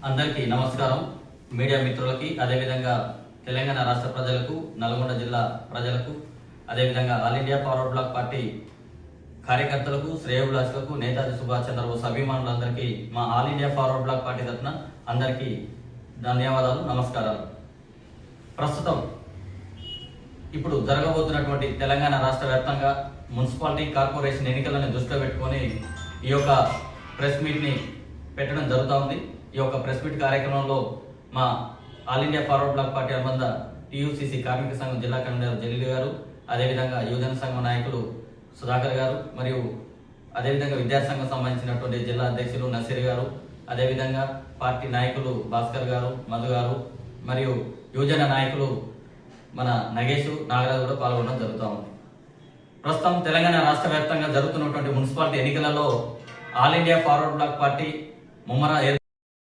అందరికీ నమస్కారం. మీడియా మిత్రులకి, అదేవిధంగా తెలంగాణ రాష్ట్ర ప్రజలకు, నల్గొండ జిల్లా ప్రజలకు, అదేవిధంగా all India forward black party కార్యకర్తలకు, శ్రేయోభిలాషులకు, నేతాజీ సుభాష్ చంద్రబోస్ అభిమానులందరికీ మా all India forward black party తరఫున అందరికీ ధన్యవాదాలు, నమస్కారాలు. ప్రస్తుతం ఇప్పుడు జరగబోతున్నటువంటి తెలంగాణ రాష్ట్ర వ్యాప్తంగా మున్సిపాలిటీ కార్పొరేషన్ ఎన్నికలను దృష్టిలో పెట్టుకొని ఈ యొక్క ప్రెస్ మీట్ని పెట్టడం జరుగుతూ ఉంది. ఈ యొక్క ప్రెస్ మీట్ కార్యక్రమంలో మా all India forward black party అనుబంధ టీయూసీసీ కార్మిక సంఘం జిల్లా కన్వీనర్ జలీల్ గారు, అదేవిధంగా యువజన సంఘం నాయకులు సుధాకర్ గారు, మరియు అదేవిధంగా విద్యాసంఘం సంబంధించినటువంటి జిల్లా అధ్యక్షులు నసీర్ గారు, అదేవిధంగా పార్టీ నాయకులు భాస్కర్ గారు, మధు గారు, మరియు యువజన నాయకులు మన నగేష్, నాగరాజు కూడా పాల్గొనడం జరుగుతూ ఉంది. ప్రస్తుతం తెలంగాణ రాష్ట్ర వ్యాప్తంగా జరుగుతున్నటువంటి మున్సిపాలిటీ ఎన్నికలలో all India forward black party ముమ్మర